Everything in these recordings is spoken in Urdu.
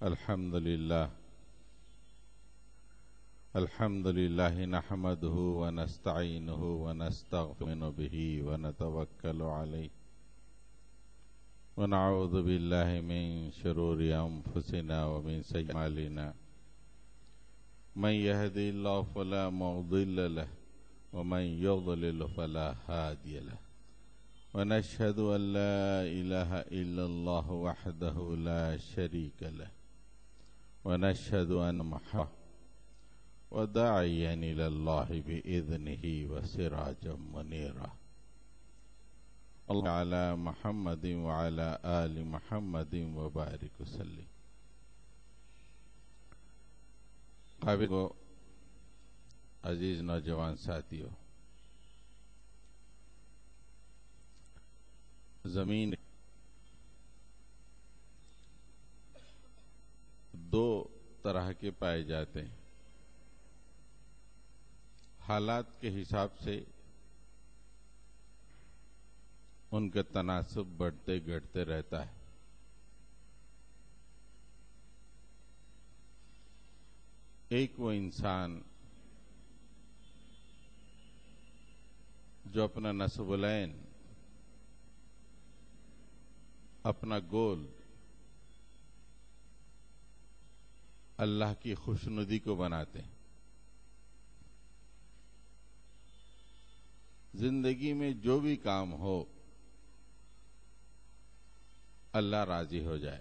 الحمد لله نحمده ونستعينه ونستغفر به ونتوكل عليه ونعوذ بالله من شرور أنفسنا ومن سيئات أعمالنا من يهدي الله فلا مضل له ومن يضلل فلا هادي له ونشهد أن لا إله إلا الله وحده لا شريك له ونشهد أن محمدا وداعيا إلى الله بإذنه وسراجا منيرا اللهم على محمد وعلى آل محمد وبارك وسلم. قابل کو عزیز نوجوان ساتھیو، زمین دو طرح کے پائے جاتے ہیں. حالات کے حساب سے ان کا تناسب بڑھتے گھٹتے رہتا ہے. ایک وہ انسان جو اپنا نصب العین، اپنا گول اللہ کی خوشنودی کو بناتے ہیں. زندگی میں جو بھی کام ہو اللہ راضی ہو جائے،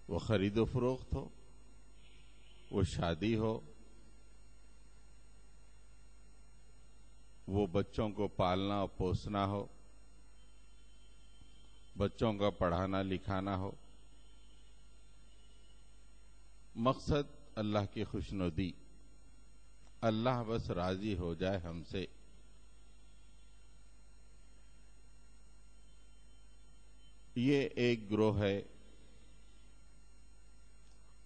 وہ خرید و فروخت ہو، وہ شادی ہو، وہ بچوں کو پالنا اور پوسنا ہو، بچوں کا پڑھانا لکھانا ہو، مقصد اللہ کی خوشنودی، اللہ بس راضی ہو جائے ہم سے. یہ ایک گروہ ہے.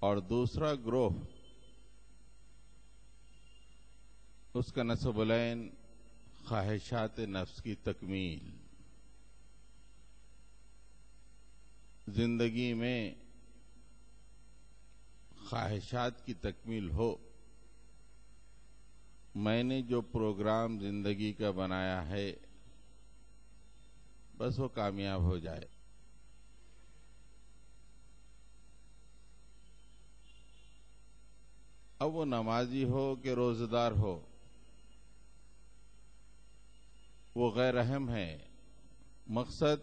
اور دوسرا گروہ اس کا نصب العین خواہشات نفس کی تکمیل. زندگی میں خواہشات کی تکمیل ہو. میں نے جو پروگرام زندگی کا بنایا ہے بس وہ کامیاب ہو جائے. اب وہ نمازی ہو کہ روزہ دار ہو، وہ غیر اہم ہے. مقصد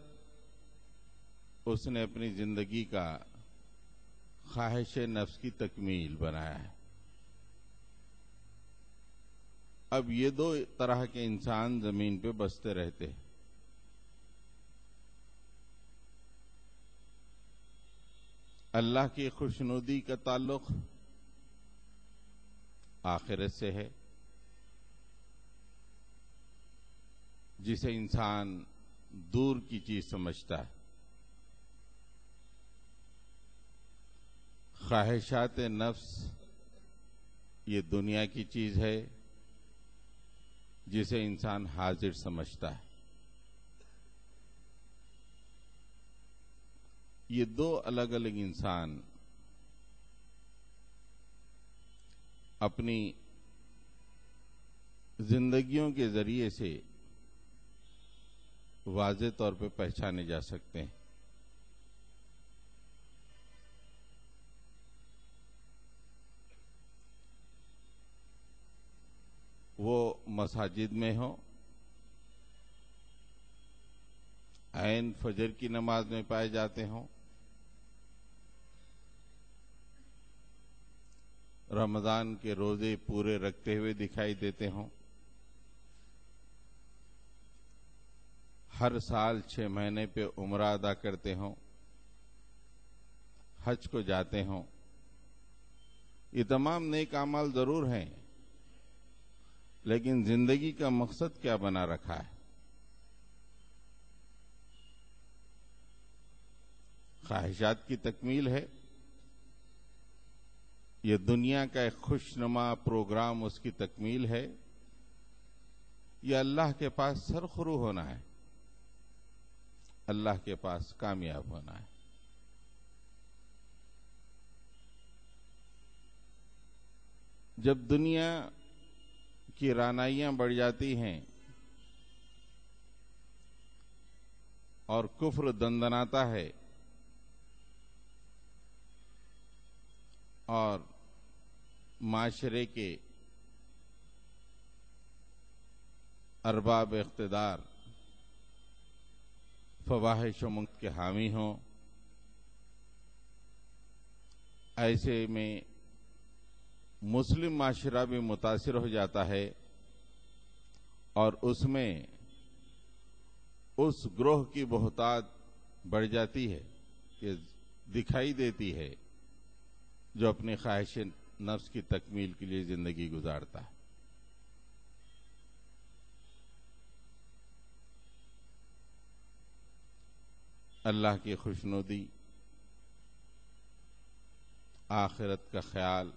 اس نے اپنی زندگی کا خواہش نفس کی تکمیل بنایا ہے. اب یہ دو طرح کے انسان زمین پہ بستے رہتے ہیں. اللہ کی خوشنودی کا تعلق آخرت سے ہے، جسے انسان دور کی چیز سمجھتا ہے. خواہشات نفس یہ دنیا کی چیز ہے جسے انسان حاضر سمجھتا ہے. یہ دو الگ الگ انسان اپنی زندگیوں کے ذریعے سے واضح طور پہ پہچانے جا سکتے ہیں. وہ مساجد میں ہوں، عین فجر کی نماز میں پائے جاتے ہوں، رمضان کے روزے پورے رکھتے ہوئے دکھائی دیتے ہوں، ہر سال 6 مہینے پہ عمرہ ادا کرتے ہوں، حج کو جاتے ہوں. یہ تمام نیک اعمال ضرور ہیں، لیکن زندگی کا مقصد کیا بنا رکھا ہے؟ خواہشات کی تکمیل ہے. یہ دنیا کا ایک خوشنما پروگرام اس کی تکمیل ہے. یہ اللہ کے پاس سرخرو ہونا ہے، اللہ کے پاس کامیاب ہونا ہے. جب دنیا کی رانائیاں بڑھ جاتی ہیں اور کفر دندناتا ہے اور معاشرے کے ارباب اقتدار فواحش و منکر کے حامی ہوں، ایسے میں مسلم معاشرہ بھی متاثر ہو جاتا ہے اور اس میں اس گروہ کی بہتات بڑھ جاتی ہے کہ دکھائی دیتی ہے جو اپنی خواہش نفس کی تکمیل کے لیے زندگی گزارتا ہے۔ اللہ کی خوشنودی، آخرت کا خیال،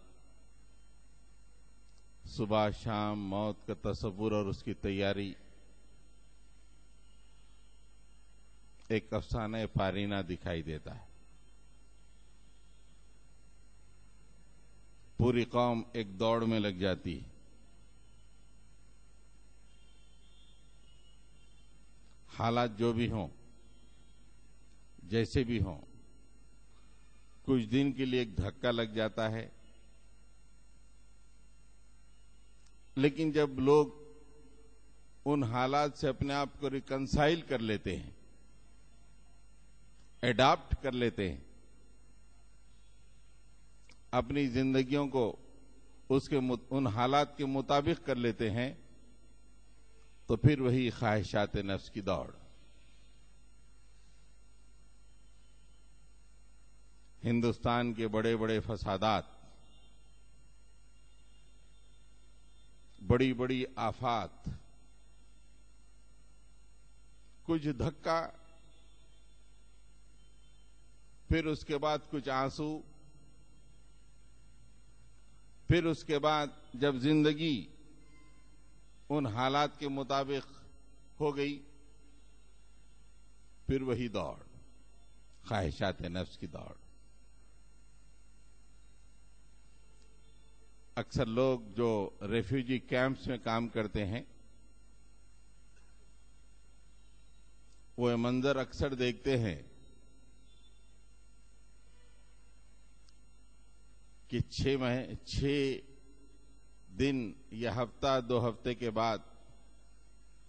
صبح شام موت کا تصور اور اس کی تیاری ایک افسانہ پارینہ دکھائی دیتا ہے۔ پوری قوم ایک دوڑ میں لگ جاتی ہے، حالات جو بھی ہوں، جیسے بھی ہوں، کچھ دن کے لیے ایک دھکا لگ جاتا ہے، لیکن جب لوگ ان حالات سے اپنے آپ کو ریکنسائل کر لیتے ہیں، ایڈاپٹ کر لیتے ہیں، اپنی زندگیوں کو ان حالات کے مطابق کر لیتے ہیں، تو پھر وہی خواہشات نفس کی دوڑ۔ ہندوستان کے بڑے بڑے فسادات، بڑی بڑی آفات، کچھ دھکا، پھر اس کے بعد کچھ آنسو، پھر اس کے بعد جب زندگی ان حالات کے مطابق ہو گئی، پھر وہی دوڑ، خواہشات نفس کی دوڑ۔ اکثر لوگ جو ریفیوجی کیمپس میں کام کرتے ہیں وہ منظر اکثر دیکھتے ہیں کہ 6 دن یا ہفتہ 2 ہفتے کے بعد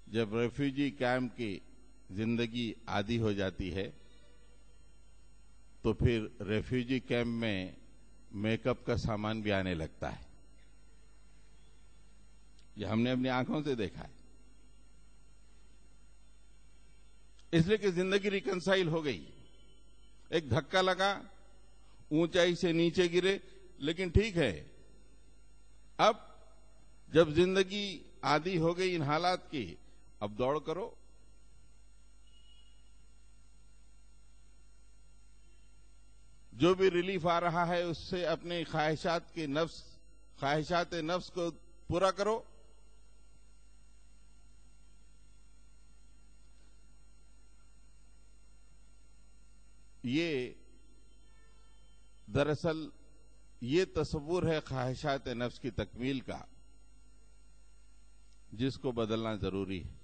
جب ریفیوجی کیمپ کی زندگی عادی ہو جاتی ہے تو پھر ریفیوجی کیمپ میں میک اپ کا سامان بھی آنے لگتا ہے۔ یہ ہم نے اپنی آنکھوں سے دیکھا ہے، اس لیے کہ زندگی ریکنسائل ہو گئی، ایک دھکا لگا، اونچائی سے نیچے گرے، لیکن ٹھیک ہے، اب جب زندگی عادی ہو گئی ان حالات کی، اب دوڑ کرو۔ جو بھی ریلیف آ رہا ہے اس سے اپنے خواہشات نفس کو پورا کرو۔ یہ دراصل یہ تصور ہے خواہشات نفس کی تکمیل کا، جس کو بدلنا ضروری ہے۔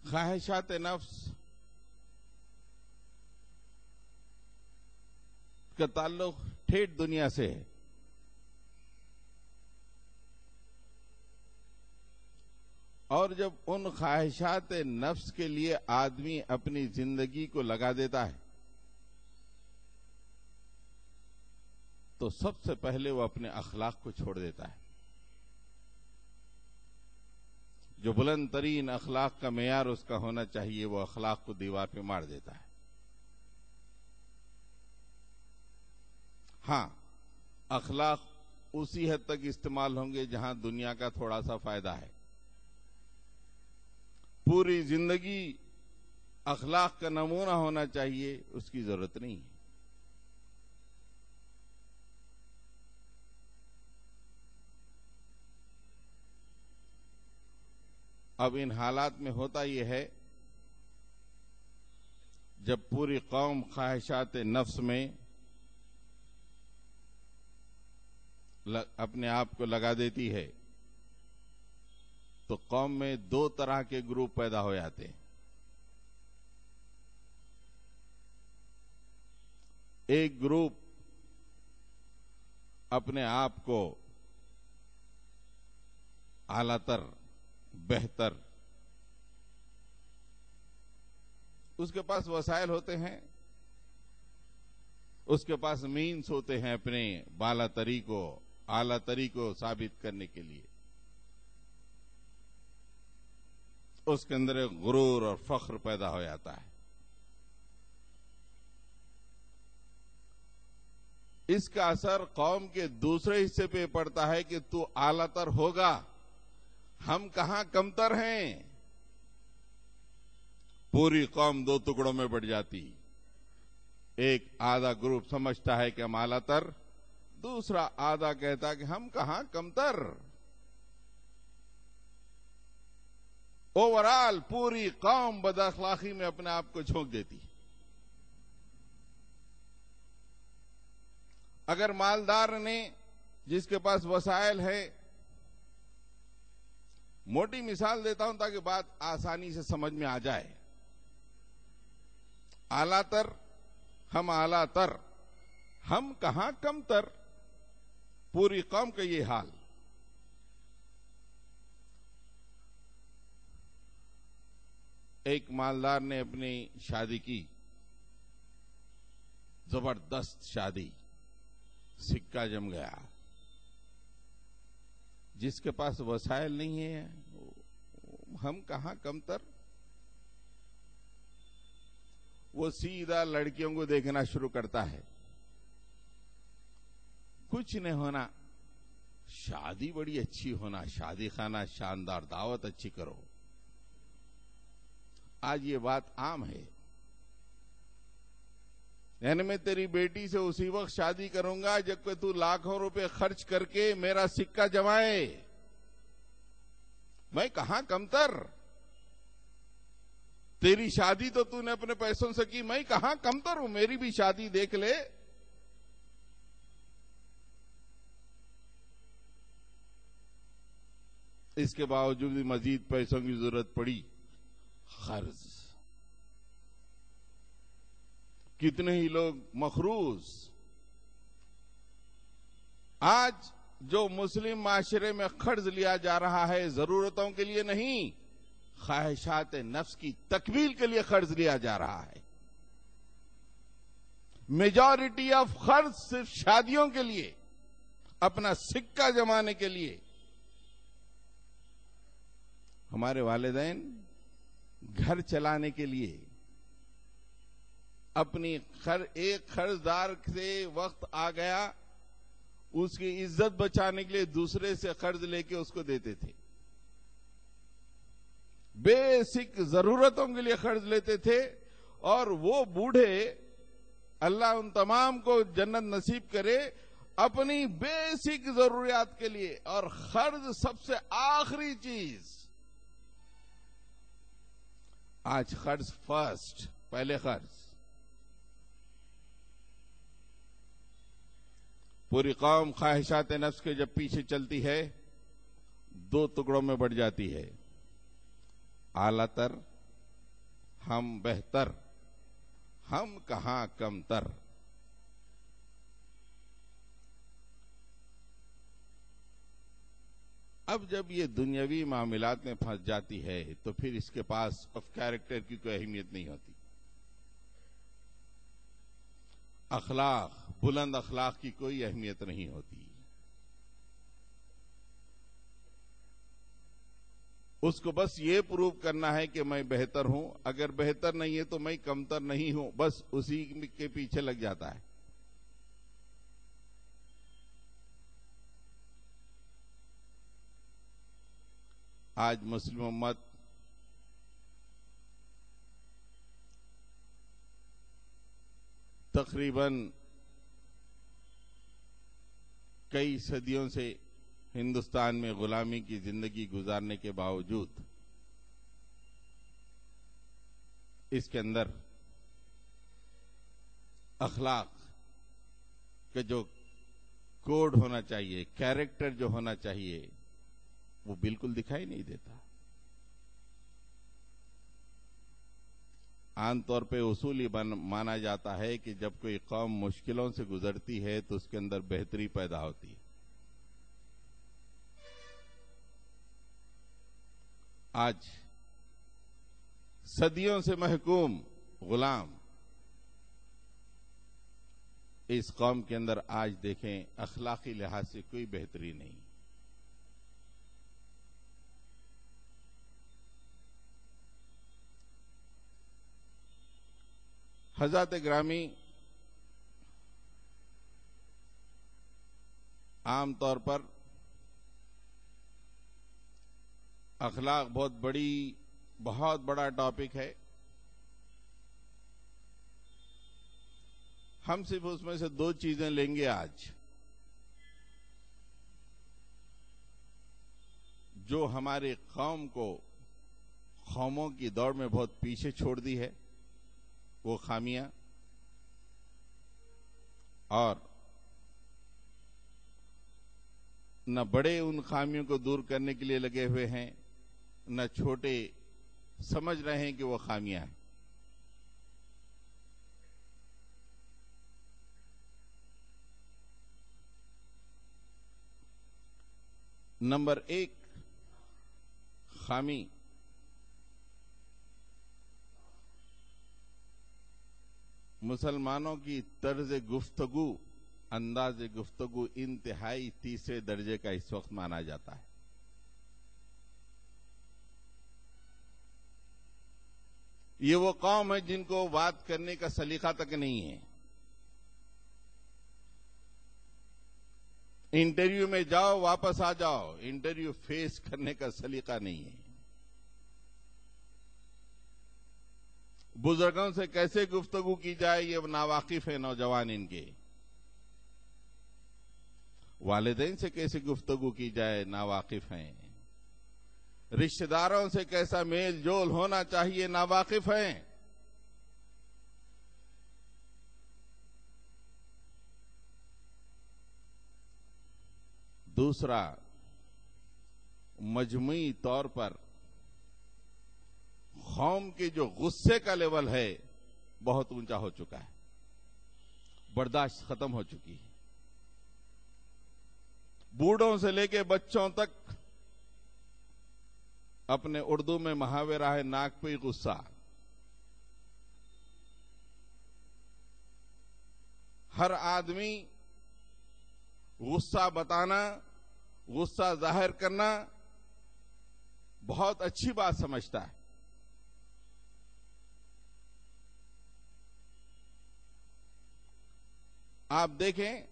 خواہشات نفس کا تعلق ٹھیٹ دنیا سے ہے، اور جب ان خواہشات نفس کے لیے آدمی اپنی زندگی کو لگا دیتا ہے تو سب سے پہلے وہ اپنے اخلاق کو چھوڑ دیتا ہے۔ جو بلند ترین اخلاق کا معیار اس کا ہونا چاہیے، وہ اخلاق کو دیوار پہ مار دیتا ہے۔ ہاں، اخلاق اسی حد تک استعمال ہوں گے جہاں دنیا کا تھوڑا سا فائدہ ہے۔ پوری زندگی اخلاق کا نمونہ ہونا چاہیے، اس کی ضرورت نہیں ہے۔ اب ان حالات میں ہوتا یہ ہے، جب پوری قوم خواہشات نفس میں اپنے آپ کو لگا دیتی ہے تو قوم میں دو طرح کے گروپ پیدا ہو جاتے ہیں. ایک گروپ اپنے آپ کو اعلیٰ تر، بہتر، اس کے پاس وسائل ہوتے ہیں، اس کے پاس مینس ہوتے ہیں اپنے بالا تری کو، اعلیٰ تری کو ثابت کرنے کے لیے. اس کے اندر ایک غرور اور فخر پیدا ہو جاتا ہے. اس کا اثر قوم کے دوسرے حصے پہ پڑتا ہے کہ تو اعلیٰ تر ہوگا، ہم کہاں کمتر ہیں. پوری قوم دو ٹکڑوں میں بٹ جاتی. ایک آدھا گروپ سمجھتا ہے کہ ہم اعلیٰ تر، دوسرا آدھا کہتا ہے کہ ہم کہاں کمتر. اوورآل پوری قوم بد اخلاقی میں اپنے آپ کو جھونک دیتی. اگر مالدار نے، جس کے پاس وسائل ہے، موٹی مثال دیتا ہوں تاکہ بات آسانی سے سمجھ میں آ جائے. اعلیٰ تر، ہم اعلیٰ تر، ہم کہاں کم تر. پوری قوم کا یہ حال. ایک مالدار نے اپنی شادی کی، زبردست شادی، سکہ جم گیا. جس کے پاس وسائل نہیں ہے، ہم کہاں کمتر. وہ سیدھا لڑکیوں کو دیکھنا شروع کرتا ہے. کچھ نہیں ہونا، شادی بڑی اچھی ہونا، شادی خانہ شاندار، دعوت اچھی کرو. آج یہ بات عام ہے. یعنی میں تیری بیٹی سے اسی وقت شادی کروں گا جب کہ تو لاکھوں روپے خرچ کر کے میرا سکہ جمائے. میں کہاں کمتر. تیری شادی تو نے اپنے پیسوں سے کی، میں کہاں کمتر ہوں، میری بھی شادی دیکھ لے. اس کے باوجود بھی مزید پیسوں کی ضرورت پڑی، قرض. کتنے ہی لوگ مخروض. آج جو مسلم معاشرے میں قرض لیا جا رہا ہے، ضرورتوں کے لیے نہیں، خواہشات نفس کی تکمیل کے لیے قرض لیا جا رہا ہے. میجورٹی آف قرض صرف شادیوں کے لیے، اپنا سکہ جمانے کے لیے. ہمارے والدین گھر چلانے کے لیے اپنی ایک قرضدار سے وقت آ گیا، اس کی عزت بچانے کے لیے دوسرے سے قرض لے کے اس کو دیتے تھے. بیسک ضرورتوں کے لیے قرض لیتے تھے. اور وہ بوڑھے، اللہ ان تمام کو جنت نصیب کرے، اپنی بیسک ضروریات کے لیے. اور قرض سب سے آخری چیز. آج قرض فرسٹ، پہلے قرض. پوری قوم خواہشات نفس کے جب پیچھے چلتی ہے، دو ٹکڑوں میں بٹ جاتی ہے. اعلیٰ تر، ہم بہتر، ہم کہاں کم تر. اب جب یہ دنیاوی معاملات میں پھنس جاتی ہے تو پھر اس کے پاس آف کیریکٹر کی کوئی اہمیت نہیں ہوتی. اخلاق، بلند اخلاق کی کوئی اہمیت نہیں ہوتی. اس کو بس یہ پروو کرنا ہے کہ میں بہتر ہوں. اگر بہتر نہیں ہے تو میں کمتر نہیں ہوں، بس اسی کے پیچھے لگ جاتا ہے. آج مسلم امت تقریباً کئی صدیوں سے ہندوستان میں غلامی کی زندگی گزارنے کے باوجود اس کے اندر اخلاق کا جو کوڈ ہونا چاہیے، کیریکٹر جو ہونا چاہیے، وہ بالکل دکھائی نہیں دیتا. عام طور پہ اصولی مانا جاتا ہے کہ جب کوئی قوم مشکلوں سے گزرتی ہے تو اس کے اندر بہتری پیدا ہوتی ہے. آج صدیوں سے محکوم غلام اس قوم کے اندر آج دیکھیں اخلاقی لحاظ سے کوئی بہتری نہیں. حضرات گرامی، عام طور پر اخلاق بہت بڑا ٹاپک ہے. ہم صرف اس میں سے دو چیزیں لیں گے آج، جو ہماری قوم کو قوموں کی دوڑ میں بہت پیچھے چھوڑ دی ہے. وہ خامیاں، اور نہ بڑے ان خامیوں کو دور کرنے کے لیے لگے ہوئے ہیں، نہ چھوٹے سمجھ رہے ہیں کہ وہ خامیاں ہیں. نمبر 1 خامی، مسلمانوں کی طرز گفتگو، انداز گفتگو انتہائی تیسرے درجے کا اس وقت مانا جاتا ہے. یہ وہ قوم ہے جن کو بات کرنے کا سلیقہ تک نہیں ہے. انٹرویو میں جاؤ واپس آ جاؤ، انٹرویو فیس کرنے کا سلیقہ نہیں ہے. بزرگوں سے کیسے گفتگو کی جائے یہ ناواقف ہے نوجوان ان کے. والدین سے کیسے گفتگو کی جائے ناواقف ہیں. رشتہ داروں سے کیسا میل جول ہونا چاہیے ناواقف ہیں. دوسرا، مجموعی طور پر قوم کے جو غصے کا لیول ہے بہت اونچا ہو چکا ہے. برداشت ختم ہو چکی ہے. بوڑھوں سے لے کے بچوں تک اپنے اردو میں محاورہ ہے ناک پہ غصہ. ہر آدمی غصہ بتانا، غصہ ظاہر کرنا بہت اچھی بات سمجھتا ہے. آپ دیکھیں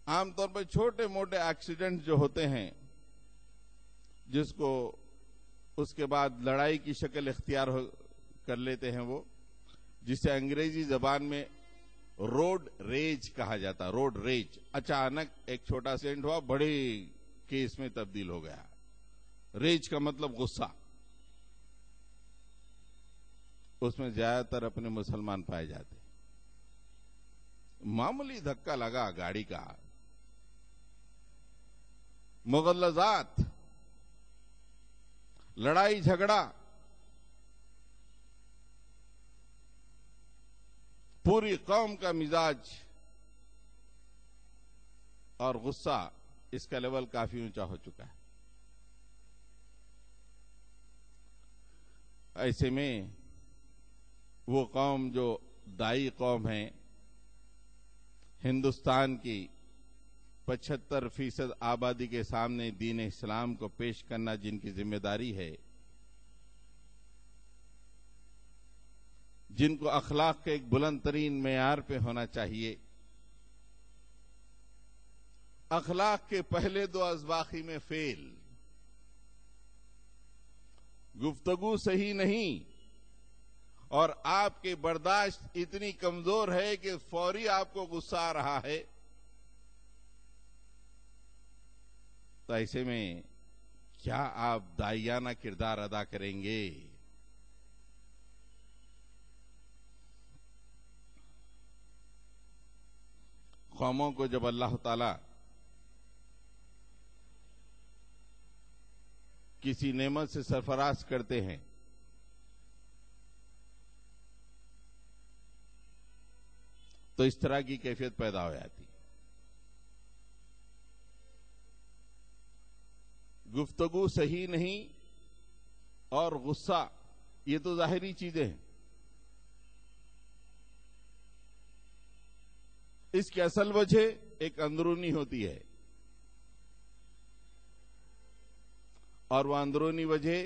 عام طور پر چھوٹے موٹے ایکسیڈنٹ جو ہوتے ہیں، جس کو اس کے بعد لڑائی کی شکل اختیار کر لیتے ہیں، وہ جسے انگریزی زبان میں روڈ ریج کہا جاتا. روڈ ریج، اچانک ایک چھوٹا سا ایکسیڈنٹ ہوا، بڑے کیس میں تبدیل ہو گیا. ریج کا مطلب غصہ. اس میں زیادہ تر اپنے مسلمان پائے جاتے. معمولی دھکا لگا گاڑی کا، مغلظات، لڑائی جھگڑا، پوری قوم کا مزاج اور غصہ، اس کا لیول کافی اونچا ہو چکا ہے. ایسے میں وہ قوم جو دائی قوم ہے، ہندوستان کی 75% آبادی کے سامنے دین اسلام کو پیش کرنا جن کی ذمہ داری ہے، جن کو اخلاق کے ایک بلند ترین معیار پہ ہونا چاہیے، اخلاق کے پہلے دو اسباقی میں فیل. گفتگو صحیح نہیں، اور آپ کی برداشت اتنی کمزور ہے کہ فوری آپ کو غصہ آ رہا ہے، تو ایسے میں کیا آپ داعیانہ کردار ادا کریں گے؟ قوموں کو جب اللہ تعالی کسی نعمت سے سرفراز کرتے ہیں تو اس طرح کی کیفیت پیدا ہو جاتی. گفتگو صحیح نہیں اور غصہ یہ تو ظاہری چیزیں ہیں. اس کی اصل وجہ ایک اندرونی ہوتی ہے اور وہ اندرونی وجہ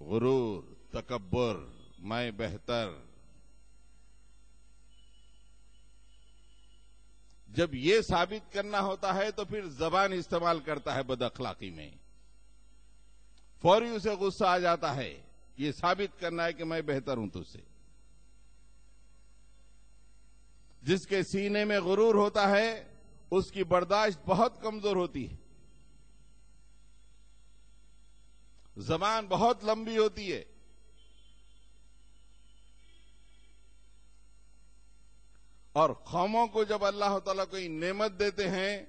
غرور، تکبر، میں بہتر. جب یہ ثابت کرنا ہوتا ہے تو پھر زبان استعمال کرتا ہے بد اخلاقی میں. فوری اسے غصہ آ جاتا ہے، یہ ثابت کرنا ہے کہ میں بہتر ہوں تجھ سے. جس کے سینے میں غرور ہوتا ہے اس کی برداشت بہت کمزور ہوتی ہے، زبان بہت لمبی ہوتی ہے. اور قوموں کو جب اللہ تعالیٰ کوئی نعمت دیتے ہیں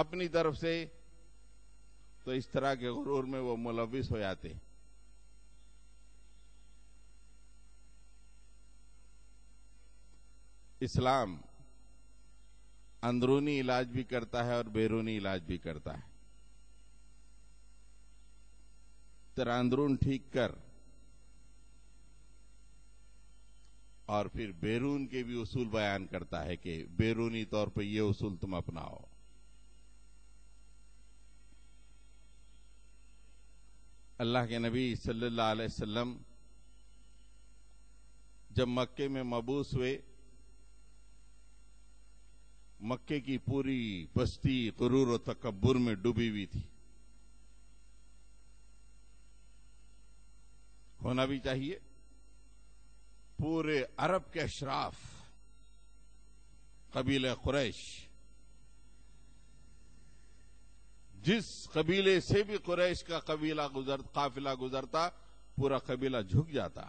اپنی طرف سے تو اس طرح کے غرور میں وہ ملوث ہو جاتے ہیں. اسلام اندرونی علاج بھی کرتا ہے اور بیرونی علاج بھی کرتا ہے. تیرا اندرون ٹھیک کر اور پھر بیرون کے بھی اصول بیان کرتا ہے کہ بیرونی طور پہ یہ اصول تم اپناؤ. اللہ کے نبی صلی اللہ علیہ وسلم جب مکے میں مبعوث ہوئے، مکے کی پوری بستی غرور و تکبر میں ڈوبی ہوئی تھی. ہونا بھی چاہیے. پورے عرب کے اشراف، قبیلہ قریش، جس قبیلے سے بھی قریش کا قافلہ گزرتا پورا قبیلہ جھک جاتا.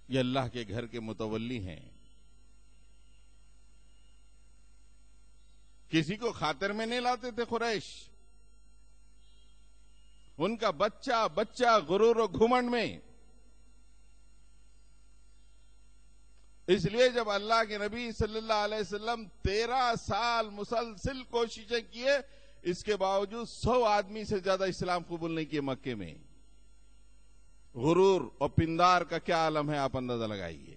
یہ اللہ کے گھر کے متولی ہیں، کسی کو خاطر میں نہیں لاتے تھے قریش. ان کا بچہ بچہ غرور و گھمنڈ میں. اس لیے جب اللہ کے نبی صلی اللہ علیہ وسلم 13 سال مسلسل کوششیں کیے، اس کے باوجود 100 آدمی سے زیادہ اسلام قبول نہیں کیے مکے میں. غرور اور پندار کا کیا عالم ہے آپ اندازہ لگائیے.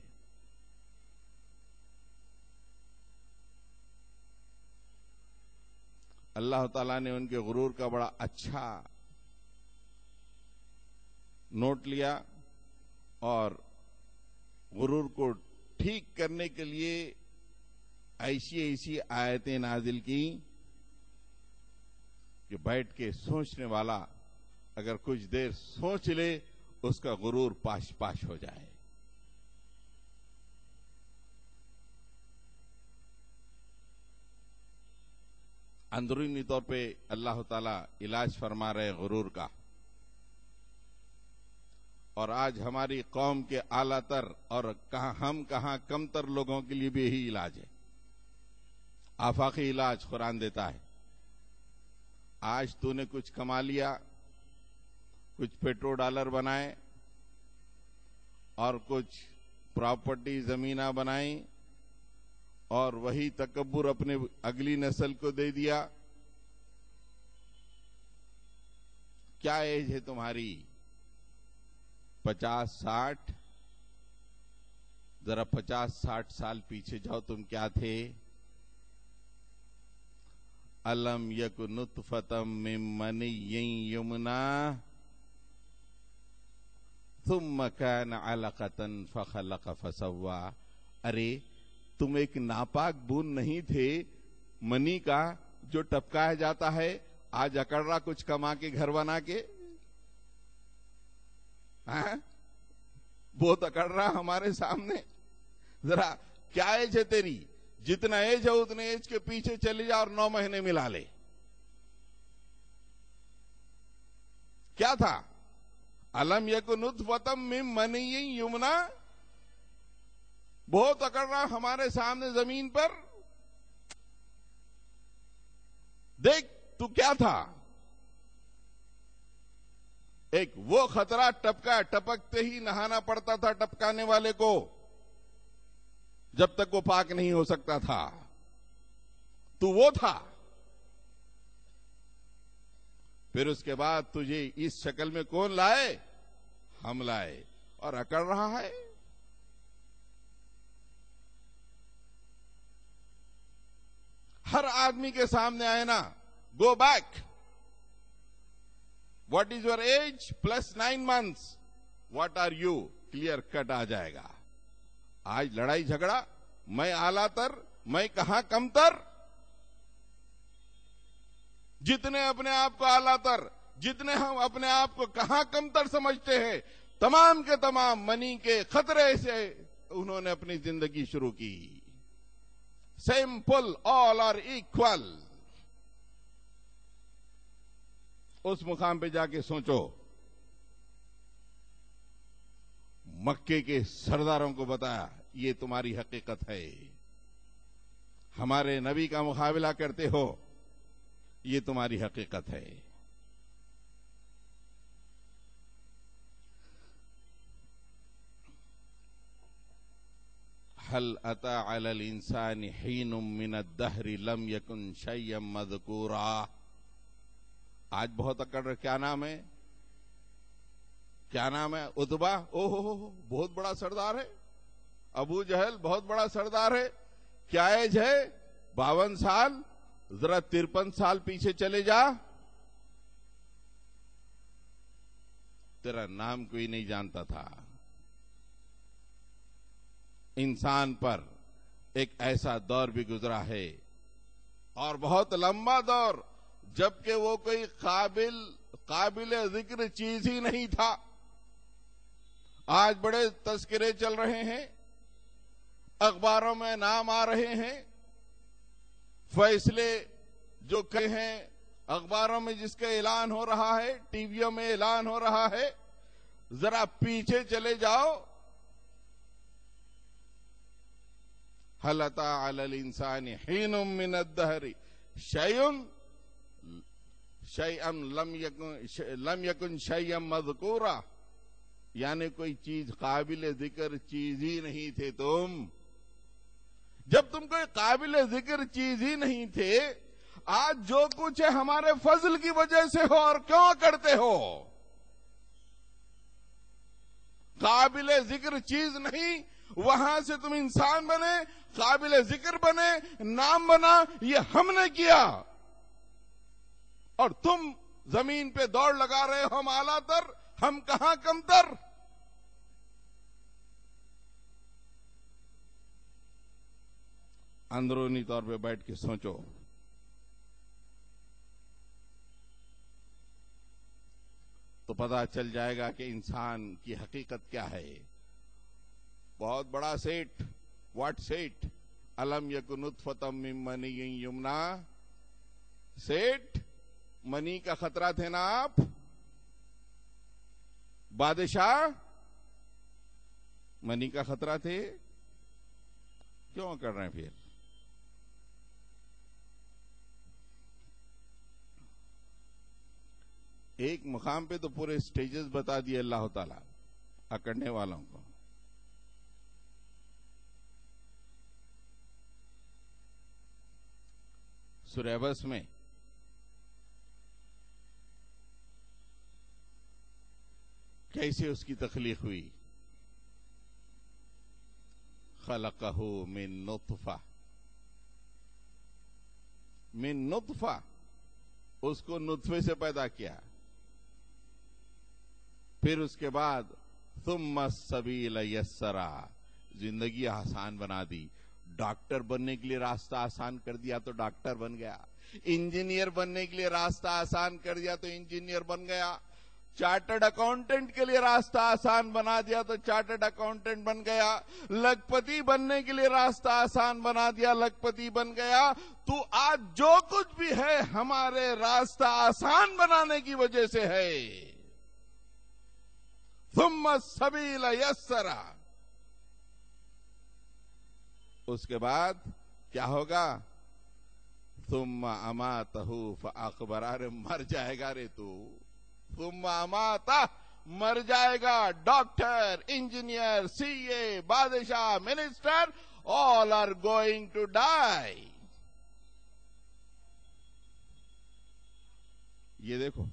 اللہ تعالیٰ نے ان کے غرور کا بڑا اچھا نوٹ لیا اور غرور کو ٹھیک کرنے کے لیے ایسی آیتیں نازل کی کہ بیٹھ کے سوچنے والا اگر کچھ دیر سوچ لے اس کا غرور پاش پاش ہو جائے. اندرونی طور پہ اللہ تعالی علاج فرما رہے غرور کا، اور آج ہماری قوم کے اعلیٰ تر اور کہاں کم تر لوگوں کے لیے بھی یہی علاج ہے. آفاقی علاج قرآن دیتا ہے. آج تو نے کچھ کما لیا، کچھ پیٹرو ڈالر بنائے اور کچھ پراپرٹی زمینہ بنائی اور وہی تکبر اپنے اگلی نسل کو دے دیا. کیا ایج ہے تمہاری؟ 50-60. ذرا 50-60 سال پیچھے جاؤ، تم کیا تھے؟ الم یک نطفۃ من منی یمنا ثم کان علقۃ فخلق فسوی. ارے تم ایک ناپاک بوند نہیں تھے منی کا جو ٹپکایا جاتا ہے، آج اکڑ رہا کچھ کما کے گھر بنا کے. بہت اکڑ رہا ہمارے سامنے. ذرا کیا ایج ہے تیری؟ جتنا ایج ہے اتنے ایج کے پیچھے چلی جا اور 9 مہینے ملا لے. کیا تھا؟ الم یک نطفۃ من منی یمنا. بہت اکڑ رہا ہمارے سامنے زمین پر. دیکھ تو کیا تھا. ایک وہ خطرہ ٹپکتے ہی نہانا پڑتا تھا ٹپکانے والے کو, جب تک وہ پاک نہیں ہو سکتا تھا. تو وہ تھا. پھر اس کے بعد تجھے اس شکل میں کون لائے؟ ہم لائے. اور اکڑ رہا ہے. ہر آدمی کے سامنے آئے نا, go back. What is your age? +9 months. What are you? Clear cut آ جائے گا. آج لڑائی جھگڑا, میں اعلیٰ تر, میں کہاں کم تر. جتنے اپنے آپ کو اعلیٰ تر, جتنے ہم اپنے آپ کو کہاں کم تر سمجھتے ہیں, تمام کے تمام منی کے خطرے سے انہوں نے اپنی زندگی شروع کی. Simple, all are equal. اس مقام پہ جا کے سوچو, مکے کے سرداروں کو بتایا یہ تمہاری حقیقت ہے. ہمارے نبی کا مقابلہ کرتے ہو, یہ تمہاری حقیقت ہے. هل اتى على الانسان حين من الدهر لم يكن شيئا مذكورا. آج بہت اکڑ رہے. کیا نام ہے؟ کیا نام ہے؟ عتبہ. اوہ بہت بڑا سردار ہے. ابو جہل بہت بڑا سردار ہے. کیا ایج ہے؟ 52 سال. ذرا 53 سال پیچھے چلے جا, تیرا نام کوئی نہیں جانتا تھا. انسان پر ایک ایسا دور بھی گزرا ہے, اور بہت لمبا دور, جبکہ وہ کوئی قابل ذکر چیز ہی نہیں تھا. آج بڑے تذکرے چل رہے ہیں, اخباروں میں نام آ رہے ہیں, فیصلے جو کہے ہیں اخباروں میں, جس کا اعلان ہو رہا ہے, ٹی ویوں میں اعلان ہو رہا ہے. ذرا پیچھے چلے جاؤ. هل اتى على الانسان حين من الدهر شيئا لم يكن شيئا مذكورا. یعنی کوئی چیز قابل ذکر چیز ہی نہیں تھے تم. جب تم کوئی قابل ذکر چیز ہی نہیں تھے, آج جو کچھ ہے ہمارے فضل کی وجہ سے ہو, اور کیوں کرتے ہو. قابل ذکر چیز نہیں, وہاں سے تم انسان بنے, قابل ذکر بنے, نام بنا, یہ ہم نے کیا. اور تم زمین پہ دوڑ لگا رہے ہو, ہم اعلیٰ تر, ہم کہاں کم تر. اندرونی طور پہ بیٹھ کے سوچو, تو پتہ چل جائے گا کہ انسان کی حقیقت کیا ہے. بہت بڑا سیٹ. What set? الم یکن نطفۃ من منی یمنا. سیٹ, منی کا خطرہ تھے نا آپ. بادشاہ, منی کا خطرہ تھے. کیوں کر رہے ہیں پھر؟ ایک مقام پہ تو پورے سٹیجز بتا دیے اللہ تعالیٰ اکڑنے والوں کو. سورہ بس میں کیسے اس کی تخلیق ہوئی. خلقہ من نطفہ. من نطفہ, اس کو نطفے سے پیدا کیا. پھر اس کے بعد ثم السبیل یسرا, زندگی آسان بنا دی. ڈاکٹر بننے کے لیے راستہ آسان کر دیا تو ڈاکٹر بن گیا. انجینئر بننے کے لیے راستہ آسان کر دیا تو انجینئر بن گیا. چارٹرڈ اکاؤنٹنٹ کے لیے راستہ آسان بنا دیا تو چارٹرڈ اکاؤنٹنٹ بن گیا. لکھپتی بننے کے لیے راستہ آسان بنا دیا, لکھپتی بن گیا. تو آج جو کچھ بھی ہے ہمارے راستہ آسان بنانے کی وجہ سے ہے. ثم السبیل یسرا. اس کے بعد کیا ہوگا؟ ثم اماتہ فاقبرہ، ارے مر جائے گا رے تو، ثم اماتہ، مر جائے گا۔ ڈاکٹر، انجینئر، سی اے، بادشاہ، minister, all are going to die۔ یہ دیکھو،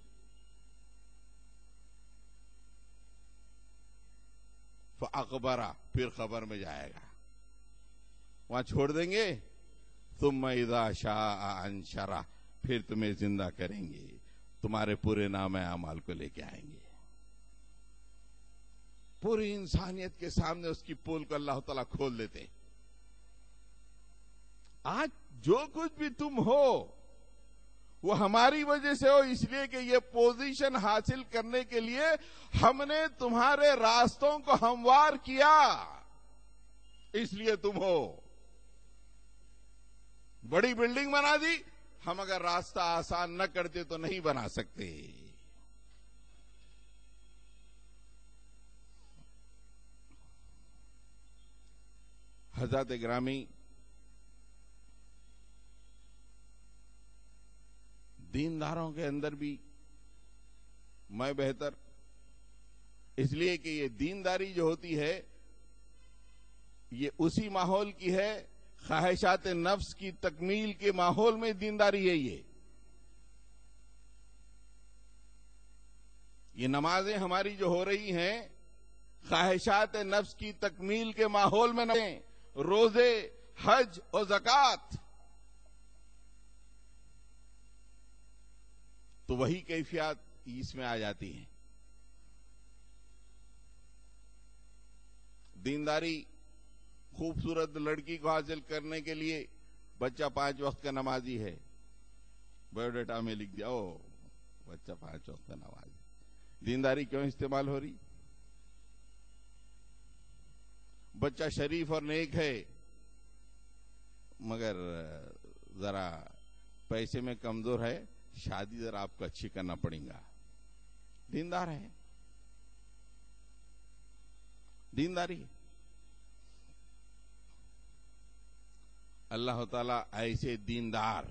فاقبرہ، پھر قبر میں جائے گا، وہاں چھوڑ دیں گے۔ ثم اذا شاء انشرہ، پھر تمہیں زندہ کریں گے، تمہارے پورے نام اعمال کو لے کے آئیں گے۔ پوری انسانیت کے سامنے اس کی پول کو اللہ تعالیٰ کھول دیتے۔ آج جو کچھ بھی تم ہو وہ ہماری وجہ سے ہو، اس لیے کہ یہ پوزیشن حاصل کرنے کے لیے ہم نے تمہارے راستوں کو ہموار کیا، اس لیے تم ہو۔ بڑی بلڈنگ بنا دی، ہم اگر راستہ آسان نہ کرتے تو نہیں بنا سکتے۔ حضرات گرامی، دینداروں کے اندر بھی میں بہتر، اس لیے کہ یہ دینداری جو ہوتی ہے یہ اسی ماحول کی ہے، خواہشات نفس کی تکمیل کے ماحول میں دینداری ہے۔ یہ نمازیں ہماری جو ہو رہی ہیں خواہشات نفس کی تکمیل کے ماحول میں نہیں، روزے، حج اور زکوٰۃ، تو وہی کیفیات اس میں آ جاتی ہیں۔ دینداری خوبصورت لڑکی کو حاصل کرنے کے لیے بچہ 5 وقت کا نمازی ہے، بایو ڈیٹا میں لکھ دیا، او بچہ 5 وقت کا نمازی۔ دینداری کیوں استعمال ہو رہی؟ بچہ شریف اور نیک ہے مگر ذرا پیسے میں کمزور ہے، شادی ذرا آپ کو اچھی کرنا پڑے گا۔ دیندار ہے، دینداری۔ اللہ تعالیٰ ایسے دیندار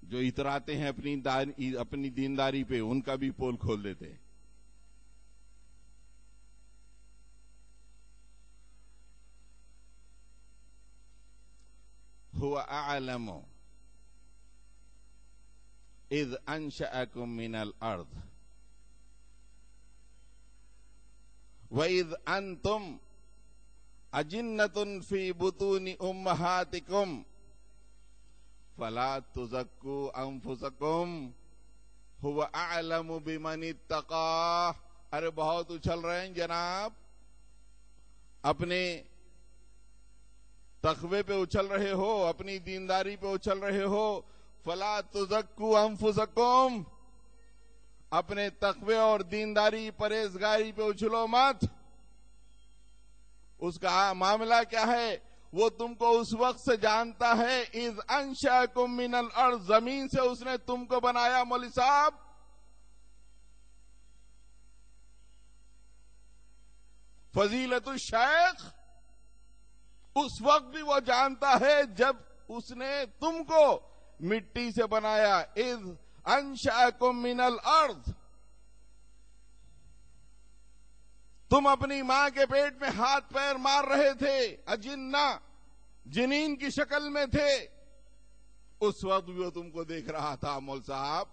جو اتراتے ہیں اپنی دینداری پہ، ان کا بھی پول کھول دیتے ہیں۔ هو اعلم اذ انشأکم من الارض وَإِذْ أَنْتُمْ أَجِنَّةٌ فِي بُطُونِ أُمَّهَاتِكُمْ فَلَا تُزَكُّوا أَنفُسَكُمْ هُوَ أَعْلَمُ بِمَنِ اتَّقَىٰ۔ ارے بہت اچھل رہے ہیں جناب، اپنے تقوی پہ اچھل رہے ہو، اپنی دینداری پہ اچھل رہے ہو۔ فَلَا تُزَكُّوا أَنفُسَكُمْ، اپنے تقوی اور دینداری پرہیزگاری پہ اچھلو مت۔ اس کا معاملہ کیا ہے؟ وہ تم کو اس وقت سے جانتا ہے، اذ انشأکم من الارض، زمین سے اس نے تم کو بنایا۔ مولوی صاحب، فضیلت الشیخ اس وقت بھی وہ جانتا ہے جب اس نے تم کو مٹی سے بنایا۔ اذ انشأکم من الارض، تم اپنی ماں کے پیٹ میں ہاتھ پیر مار رہے تھے، اجنہ، جنین کی شکل میں تھے، اس وقت بھی وہ تم کو دیکھ رہا تھا۔ مول صاحب،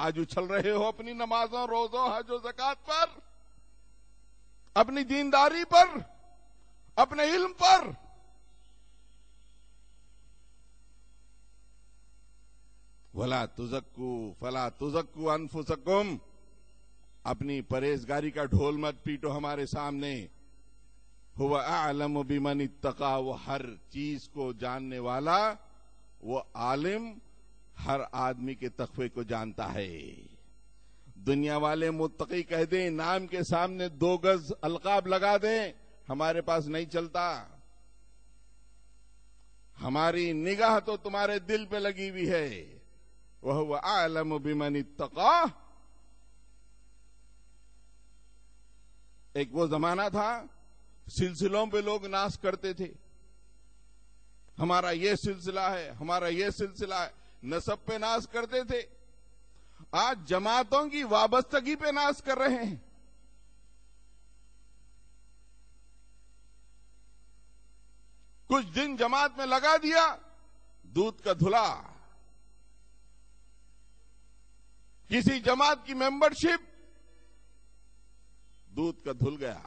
آج اچھل رہے ہو اپنی نمازوں، روزوں، حج و زکوٰۃ پر، اپنی دینداری پر، اپنے علم پر۔ وَلَا تُزَكُّوا فَلَا تُزَكُّوا أَنفُسَكُمْ، اپنی پرہیزگاری کا ڈھول مت پیٹو ہمارے سامنے۔ هُوَ أَعْلَمُ بِمَنِ اتَّقَىٰ، وہ ہر چیز کو جاننے والا، وہ عالم ہر آدمی کے تقوی کو جانتا ہے۔ دنیا والے متقی کہہ دیں، نام کے سامنے 2 گز القاب لگا دیں، ہمارے پاس نہیں چلتا۔ ہماری نگاہ تو تمہارے دل پہ لگی ہوئی ہے۔ وَهُوَ أَعْلَمُ بِمَنِ اتَّقَىٰ۔ ایک وہ زمانہ تھا سلسلوں پہ لوگ ناز کرتے تھے، ہمارا یہ سلسلہ ہے، ہمارا یہ سلسلہ ہے، نسب پہ ناز کرتے تھے۔ آج جماعتوں کی وابستگی پہ ناز کر رہے ہیں۔ کچھ دن جماعت میں لگا دیا، دودھ کا دھلا۔ کسی جماعت کی ممبرشپ، دودھ کا دھل گیا۔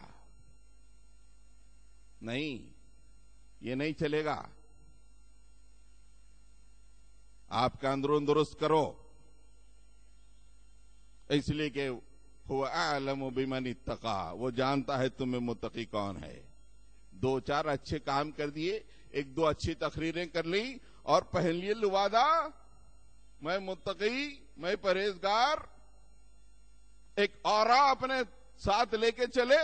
نہیں، یہ نہیں چلے گا۔ آپ کا اندرون درست کرو، اس لیے کہ هو اعلم بمن اتقى، وہ جانتا ہے تمہیں متقی کون ہے۔ دو چار اچھے کام کر دیے، ایک دو اچھی تقریریں کر لی اور پہن لیے لبادہ، میں متقی، میں پرہیزگار، ایک اورا اپنے ساتھ لے کے چلے۔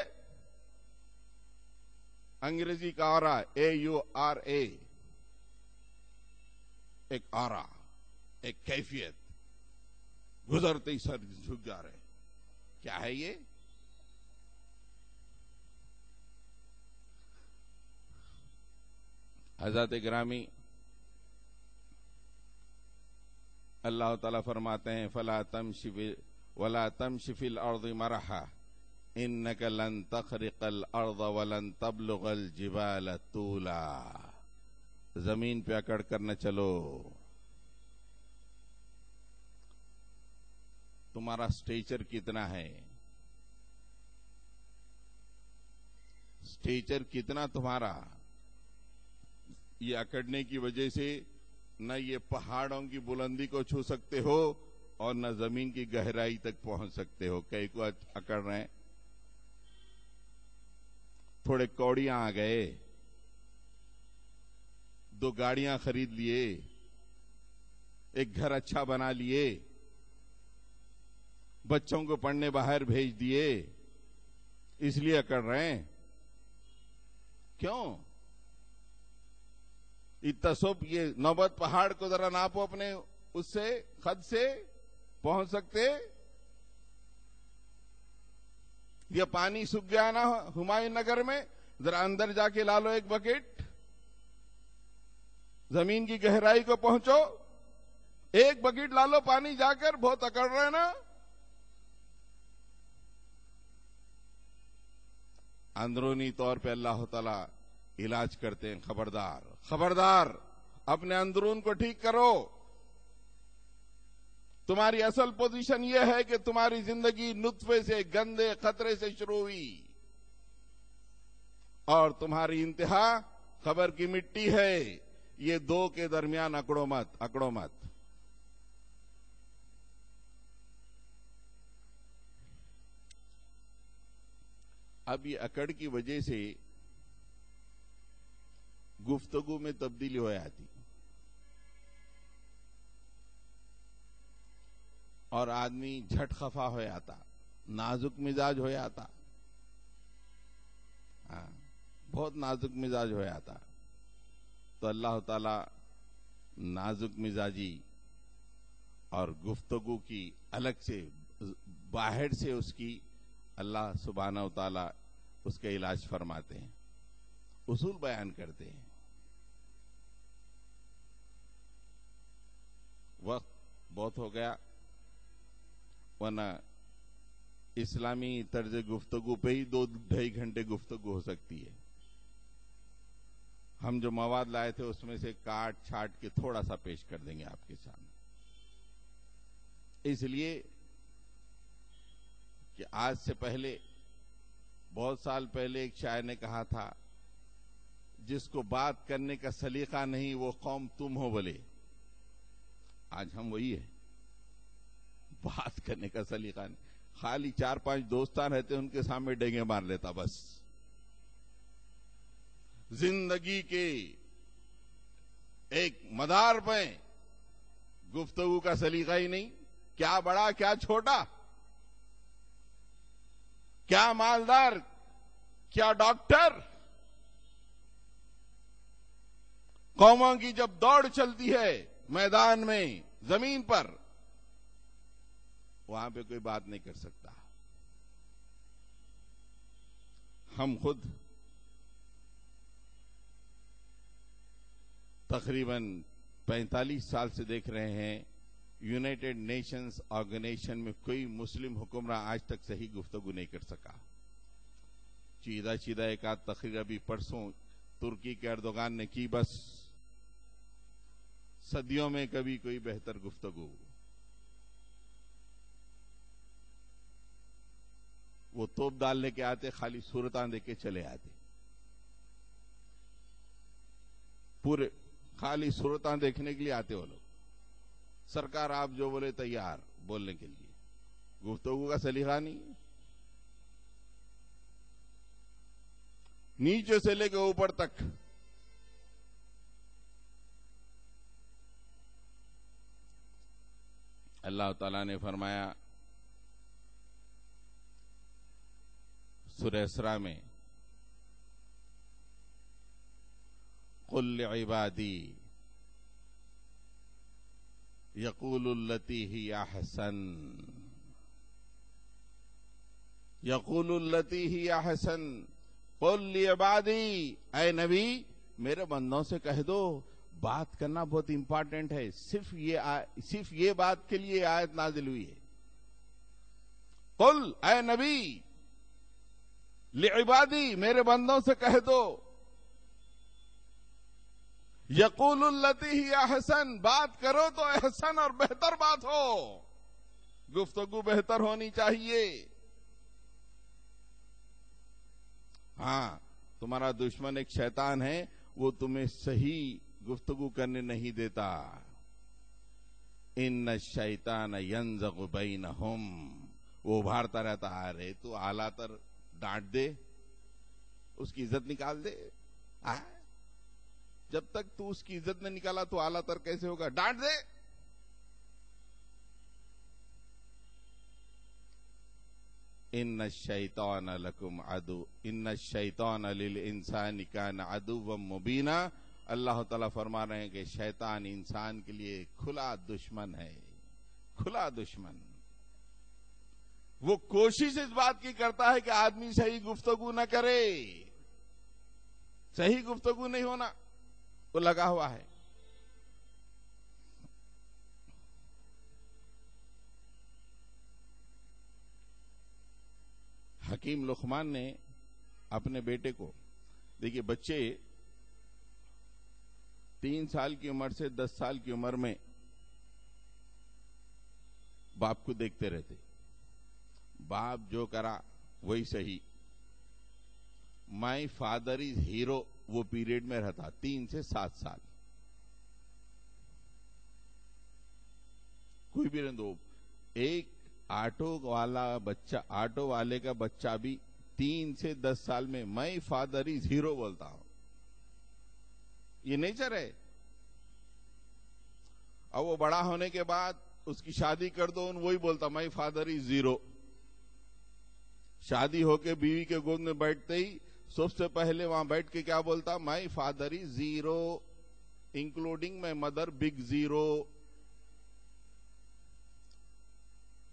انگریزی کا اورا AURA، ایک اورا، ایک کیفیت، گزرتے ہی سر جھک جا رہے۔ کیا ہے یہ؟ حضرت گرامی، اللہ تعالیٰ فرماتے ہیں فلا تمشی ولا تمشی فی الارض مرحا انک لن تخرق الارض ولن تبلغ الجبال طولا، زمین پہ اکڑ کر نہ چلو۔ تمہارا اسٹیچر کتنا ہے؟ اسٹیچر کتنا تمہارا؟ یہ اکڑنے کی وجہ سے نہ یہ پہاڑوں کی بلندی کو چھو سکتے ہو اور نہ زمین کی گہرائی تک پہنچ سکتے ہو۔ کئی کو اکڑ رہے ہیں، تھوڑے کوڑیاں آ گئے، دو گاڑیاں خرید لیے، ایک گھر اچھا بنا لیے، بچوں کو پڑھنے باہر بھیج دیے، اس لیے اکڑ رہے ہیں۔ کیوں؟ تصوب یہ نوبت پہاڑ کو ذرا ناپو، اپنے اس سے خد سے پہنچ سکتے؟ یہ پانی سوکھ گیا نا ہمایوں نگر میں، ذرا اندر جا کے لا لو ایک بکیٹ، زمین کی گہرائی کو پہنچو، ایک بکیٹ لا لو پانی جا کر، بہت اکڑ رہے نا۔ اندرونی طور پہ اللہ تعالی علاج کرتے ہیں۔ خبردار خبردار، اپنے اندرون کو ٹھیک کرو۔ تمہاری اصل پوزیشن یہ ہے کہ تمہاری زندگی نطفے سے، گندے خطرے سے شروع ہوئی اور تمہاری انتہا خبر کی مٹی ہے۔ یہ دو کے درمیان اکڑو مت، اکڑو مت۔ اب یہ اکڑ کی وجہ سے گفتگو میں تبدیلی ہو جاتی اور آدمی جھٹ خفا ہو جاتا، نازک مزاج ہو جاتا، بہت نازک مزاج ہو جاتا۔ تو اللہ تعالی نازک مزاجی اور گفتگو کی الگ سے، باہر سے اس کی اللہ سبحانہ و تعالی اس کا علاج فرماتے ہیں، اصول بیان کرتے ہیں۔ وقت بہت ہو گیا، ورنہ اسلامی طرز گفتگو پہ ہی 2-2.5 گھنٹے گفتگو ہو سکتی ہے۔ ہم جو مواد لائے تھے اس میں سے کاٹ چھاٹ کے تھوڑا سا پیش کر دیں گے آپ کے سامنے، اس لیے کہ آج سے پہلے، بہت سال پہلے ایک شاعر نے کہا تھا، جس کو بات کرنے کا سلیقہ نہیں وہ قوم تم ہو بولے۔ آج ہم وہی ہے، بات کرنے کا سلیقہ نہیں، خالی 4-5 دوستان رہتے ان کے سامنے ڈینگے مار لیتا بس۔ زندگی کے ایک مدار پہ گفتگو کا سلیقہ ہی نہیں، کیا بڑا کیا چھوٹا، کیا مالدار کیا ڈاکٹر۔ قوموں کی جب دوڑ چلتی ہے میدان میں، زمین پر، وہاں پہ کوئی بات نہیں کر سکتا۔ ہم خود تقریباً 45 سال سے دیکھ رہے ہیں یونائٹڈ نیشنز آرگنائزیشن میں کوئی مسلم حکمراں آج تک صحیح گفتگو نہیں کر سکا. چیدہ ایک آدھ تقریر ابھی پرسوں ترکی کے اردوغان نے کی، بس صدیوں میں کبھی کوئی بہتر گفتگو. وہ توپ ڈالنے کے آتے، خالی صورتاں دے کے چلے آتے، پورے خالی صورتاں دیکھنے کے لیے آتے وہ لوگ. سرکار آپ جو بولے تیار بولنے کے لیے، گفتگو کا سلیقہ نہیں. نیچے سے لے کے اوپر تک اللہ تعالیٰ نے فرمایا سورہ اسراء میں، قل لعبادی یقول التی ہی احسن، یقول التی ہی احسن. قل لعبادی، اے نبی میرے بندوں سے کہہ دو بات کرنا بہت امپارٹنٹ ہے. صرف یہ بات کے لیے آیت نازل ہوئی ہے. قل، اے نبی، لعبادی میرے بندوں سے کہہ دو، یقول التی ہی احسن، بات کرو تو احسن اور بہتر بات ہو، گفتگو بہتر ہونی چاہیے. ہاں، تمہارا دشمن ایک شیطان ہے، وہ تمہیں صحیح گفتگو کرنے نہیں دیتا. ان الشیطان ینزغ بینہم، وہ ابھارتا رہتا ہے. تو اعلیٰ تر ڈانٹ دے، اس کی عزت نکال دے. جب تک تو اس کی عزت نے نکالا تو اعلیٰ تر کیسے ہوگا؟ ڈانٹ دے. ان الشیطان لکم عدو، ان الشیطان للانسان کان عدوا مبینا. اللہ تعالیٰ فرما رہے ہیں کہ شیطان انسان کے لیے کھلا دشمن ہے، کھلا دشمن. وہ کوشش اس بات کی کرتا ہے کہ آدمی صحیح گفتگو نہ کرے، صحیح گفتگو نہیں ہونا، وہ لگا ہوا ہے. حکیم لقمان نے اپنے بیٹے کو، دیکھیے بچے 3 سال کی عمر سے 10 سال کی عمر میں باپ کو دیکھتے رہتے، باپ جو کرا وہی صحیح. مائی فادر از ہیرو وہ پیریڈ میں رہتا 3 سے 7 سال. کوئی بھی رہنے دو، ایک آٹو والے کا بچہ بھی 3 سے 10 سال میں مائی فادر از ہیرو بولتا ہوں. یہ نیچر ہے. اور وہ بڑا ہونے کے بعد اس کی شادی کر دو، وہی بولتا مائی فادر از زیرو. شادی ہو کے بیوی کے گود میں بیٹھتے ہی سب سے پہلے وہاں بیٹھ کے کیا بولتا؟ My father is zero including my mother big zero.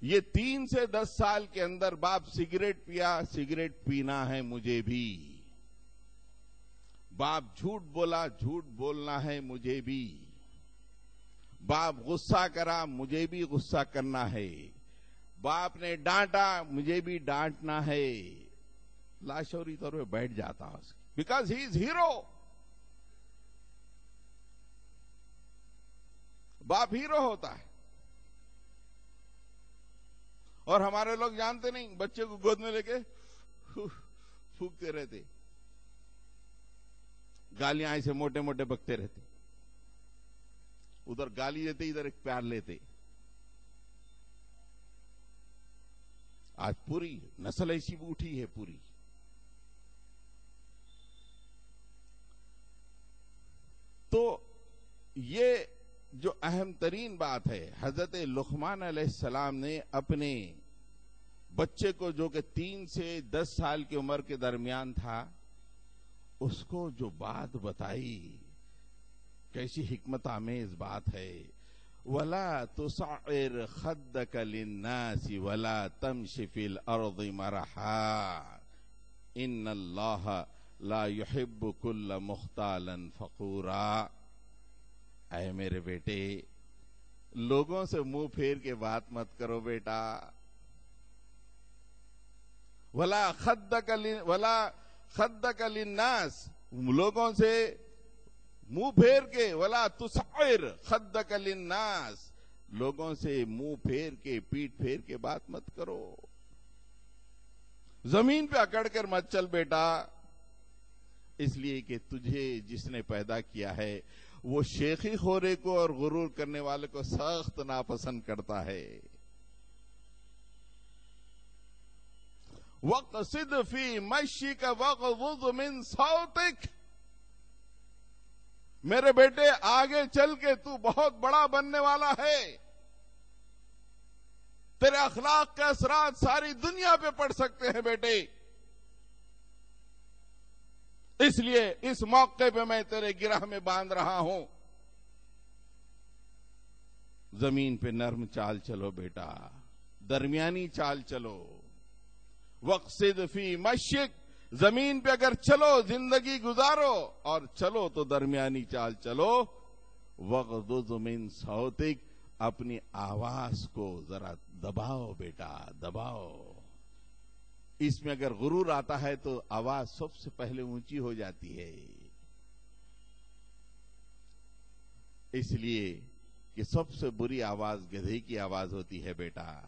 یہ 3 سے 10 سال کے اندر باپ سگریٹ پیا، سگریٹ پینا ہے مجھے بھی. باپ جھوٹ بولا، جھوٹ بولنا ہے مجھے بھی. باپ غصہ کرا، مجھے بھی غصہ کرنا ہے. باپ نے ڈانٹا، مجھے بھی ڈانٹنا ہے. لاشعوری طور پہ بیٹھ جاتا اس کی، بیکاز ہی از ہیرو. باپ ہیرو ہوتا ہے. اور ہمارے لوگ جانتے نہیں، بچے کو گود میں لے کے پھونکتے رہتے، گالیاں ایسے موٹے موٹے بکتے رہتے. ادھر گالی دیتے، ادھر ایک پیار لیتے. آج پوری نسل ایسی اٹھی ہے پوری. تو یہ جو اہم ترین بات ہے، حضرت لقمان علیہ السلام نے اپنے بچے کو جو کہ 3 سے 10 سال کی عمر کے درمیان تھا، اس کو جو بات بتائی، کیسی حکمت آمیز بات ہے. وَلَا تُصَعِّرْ خَدَّكَ لِلنَّاسِ وَلَا تَمْشِ فِي الْأَرْضِ مَرَحًا إِنَّ اللَّهَ لَا يُحِبُّ كُلَّ مُخْتَالٍ فَخُورًا. اے میرے بیٹے، لوگوں سے منہ پھیر کے بات مت کرو بیٹا. ولا خدک للناس، لوگوں سے منہ پھیر کے، ولا تسعر خدک للناس، لوگوں سے منہ پھیر کے، پیٹ پھیر کے بات مت کرو. زمین پہ اکڑ کر مت چل بیٹا، اس لیے کہ تجھے جس نے پیدا کیا ہے وہ شیخی خورے کو اور غرور کرنے والے کو سخت ناپسند کرتا ہے. وَقْصِدْ فِي مَشِّكَ وَغْضُضْ مِنْ صَوْتِكَ، میرے بیٹے آگے چل کے تو بہت بڑا بننے والا ہے. تیرے اخلاق کے اثرات ساری دنیا پہ پڑ سکتے ہیں بیٹے. اس لیے اس موقع پہ میں تیرے گرہ میں باندھ رہا ہوں. زمین پہ نرم چال چلو بیٹا، درمیانی چال چلو. وقصد فی مشک، زمین پہ اگر چلو زندگی گزارو اور چلو تو درمیانی چال چلو. وغضض من صوتک، اپنی آواز کو ذرا دباؤ بیٹا، دباؤ. اس میں اگر غرور آتا ہے تو آواز سب سے پہلے اونچی ہو جاتی ہے. اس لیے کہ سب سے بری آواز گدھے کی آواز ہوتی ہے بیٹا.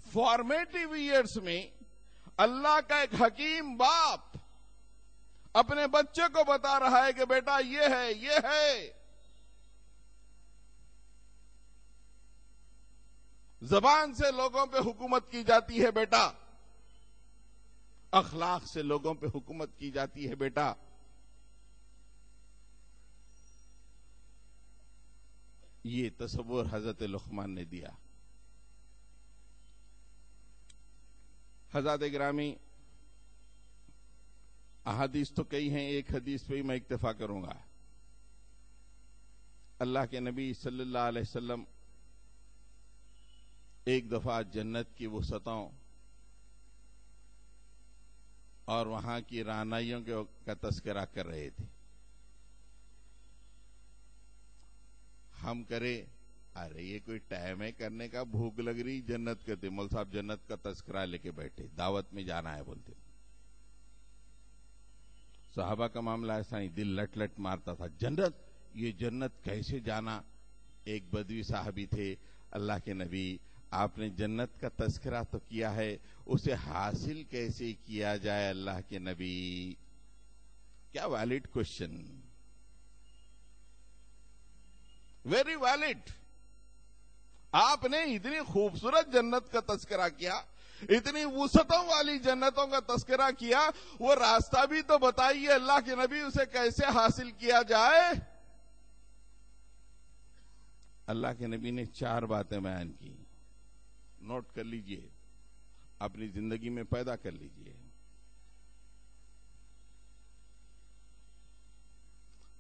فارمیٹیو ایئرس میں اللہ کا ایک حکیم باپ اپنے بچے کو بتا رہا ہے کہ بیٹا یہ ہے، یہ ہے. زبان سے لوگوں پہ حکومت کی جاتی ہے بیٹا، اخلاق سے لوگوں پہ حکومت کی جاتی ہے بیٹا. یہ تصور حضرت لقمان نے دیا. حضرات گرامی، احادیث تو کئی ہیں، ایک حدیث پہ ہی میں اکتفا کروں گا. اللہ کے نبی صلی اللہ علیہ وسلم ایک دفعہ جنت کی وسعتوں اور وہاں کی رعنائیوں کا تذکرہ کر رہے تھے. ہم کرے، ارے یہ کوئی ٹائم ہے کرنے کا، بھوک لگ رہی، جنت کرتے. مول صاحب جنت کا تذکرہ لے کے بیٹھے، دعوت میں جانا ہے بولتے. صحابہ کا معاملہ ایسا نہیں، دل لٹ لٹ مارتا تھا. جنت، یہ جنت کیسے جانا؟ ایک بدوی صاحبی تھے. اللہ کے نبی، آپ نے جنت کا تذکرہ تو کیا ہے، اسے حاصل کیسے کیا جائے؟ اللہ کے نبی، کیا ویلڈ کوشچن، ویری ویلڈ. آپ نے اتنی خوبصورت جنت کا تذکرہ کیا، اتنی وسعتوں والی جنتوں کا تذکرہ کیا، وہ راستہ بھی تو بتائیے اللہ کے نبی، اسے کیسے حاصل کیا جائے؟ اللہ کے نبی نے 4 باتیں بیان کی. نوٹ کر لیجئے، اپنی زندگی میں پیدا کر لیجئے.